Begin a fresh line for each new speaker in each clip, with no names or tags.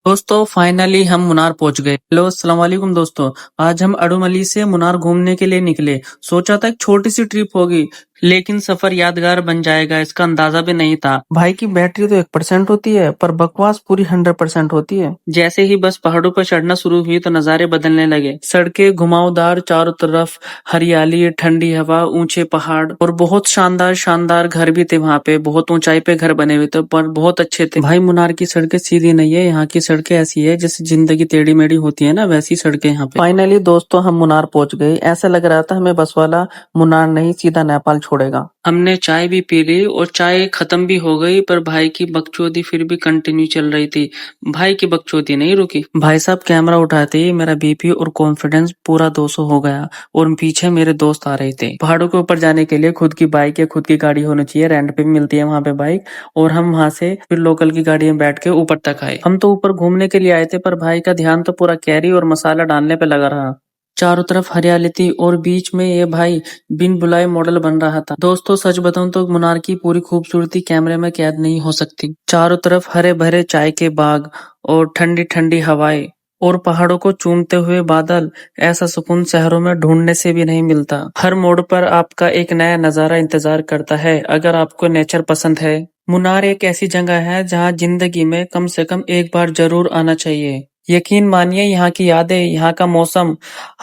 दोस्तों फाइनली हम मुनार पहुंच गए। हेलो अस्सलाम वालेकुम दोस्तों। आज हम अडुमली से मुनार घूमने के लिए निकले। सोचा था एक छोटी सी ट्रिप होगी, लेकिन सफर यादगार बन जाएगा इसका अंदाजा भी नहीं था। भाई की बैटरी तो 1% होती है, पर बकवास पूरी 100% होती है। जैसे ही बस पहाड़ों पर चढ़ना शुरू हुई तो नजारे बदलने लगे। सड़कें घुमावदार, चारों तरफ हरियाली, ठंडी हवा, ऊंचे पहाड़ और बहुत शानदार शानदार घर भी थे। वहाँ पे बहुत ऊंचाई पे घर बने हुए थे, पर बहुत अच्छे थे। भाई मुनार की सड़कें सीधी नहीं है, यहाँ की सड़कें ऐसी है जैसे जिंदगी टेढ़ी मेढ़ी होती है ना, वैसी सड़कें यहाँ पे। फाइनली दोस्तों हम मुनार पहुंच गए। ऐसा लग रहा था हमें बस वाला मुनार नहीं सीधा नेपाल छोड़ेगा। हमने चाय भी पी ली और चाय खत्म भी हो गई, पर भाई की बकचोदी फिर भी कंटिन्यू चल रही थी। भाई की बकचोदी नहीं रुकी। भाई साहब कैमरा उठाते ही मेरा बीपी और कॉन्फिडेंस पूरा 200 हो गया और पीछे मेरे दोस्त आ रहे थे। पहाड़ों के ऊपर जाने के लिए खुद की बाइक या खुद की गाड़ी होनी चाहिए, रेंट पे भी मिलती है वहाँ पे बाइक। और हम वहाँ से फिर लोकल की गाड़ी में बैठ के ऊपर तक आए। हम तो ऊपर घूमने के लिए आए थे, पर भाई का ध्यान तो पूरा कैरी और मसाला डालने पे लगा रहा। चारों तरफ हरियाली थी और बीच में ये भाई बिन बुलाए मॉडल बन रहा था। दोस्तों सच बताऊं तो मुनार की पूरी खूबसूरती कैमरे में कैद नहीं हो सकती। चारों तरफ हरे भरे चाय के बाग और ठंडी ठंडी हवाएं और पहाड़ों को चूमते हुए बादल, ऐसा सुकून शहरों में ढूंढने से भी नहीं मिलता। हर मोड़ पर आपका एक नया नजारा इंतजार करता है अगर आपको नेचर पसंद है। मुनार एक ऐसी जगह है जहाँ जिंदगी में कम से कम एक बार जरूर आना चाहिए। यकीन मानिए यहाँ की यादें, यहाँ का मौसम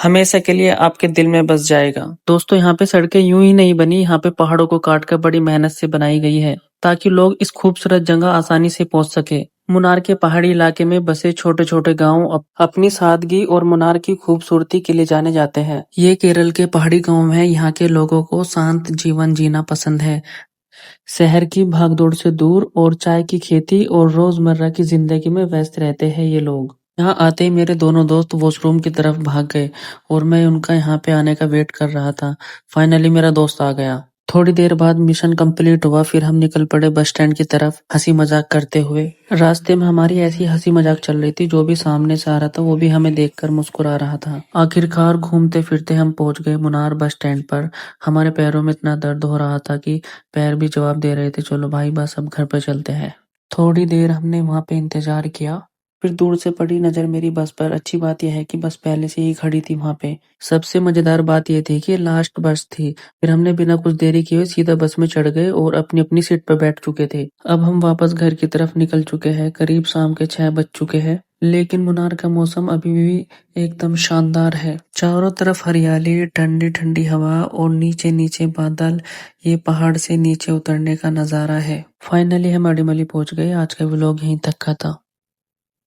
हमेशा के लिए आपके दिल में बस जाएगा। दोस्तों यहाँ पे सड़कें यूं ही नहीं बनी, यहाँ पे पहाड़ों को काट कर बड़ी मेहनत से बनाई गई है ताकि लोग इस खूबसूरत जगह आसानी से पहुंच सके। मुनार के पहाड़ी इलाके में बसे छोटे छोटे गांव अपनी सादगी और मुनार की खूबसूरती के लिए जाने जाते हैं। ये केरल के पहाड़ी गांव हैं। यहाँ के लोगों को शांत जीवन जीना पसंद है, शहर की भागदौड़ से दूर, और चाय की खेती और रोजमर्रा की जिंदगी में व्यस्त रहते हैं ये लोग। यहाँ आते ही मेरे दोनों दोस्त वॉशरूम की तरफ भाग गए और मैं उनका यहाँ पे आने का वेट कर रहा था। फाइनली मेरा दोस्त आ गया। थोड़ी देर बाद मिशन कंप्लीट हुआ, फिर हम निकल पड़े बस स्टैंड की तरफ हंसी मजाक करते हुए। रास्ते में हमारी ऐसी हंसी मजाक चल रही थी, जो भी सामने से आ रहा था वो भी हमें देखकर मुस्कुरा रहा था। आखिरकार घूमते फिरते हम पहुंच गए मुनार बस स्टैंड पर। हमारे पैरों में इतना दर्द हो रहा था कि पैर भी जवाब दे रहे थे, चलो भाई बस अब घर पे चलते हैं। थोड़ी देर हमने वहां पे इंतजार किया, फिर दूर से पड़ी नजर मेरी बस पर। अच्छी बात यह है कि बस पहले से ही खड़ी थी वहां पे। सबसे मजेदार बात यह थी कि लास्ट बस थी। फिर हमने बिना कुछ देरी किए सीधा बस में चढ़ गए और अपनी अपनी सीट पर बैठ चुके थे। अब हम वापस घर की तरफ निकल चुके हैं। करीब शाम के 6 बज चुके हैं, लेकिन मुनार का मौसम अभी भी एकदम शानदार है। चारों तरफ हरियाली, ठंडी ठंडी हवा और नीचे नीचे बादल। ये पहाड़ से नीचे उतरने का नजारा है। फाइनली हम अडुमली पहुंच गए। आज का व्लॉग यहीं तक का था।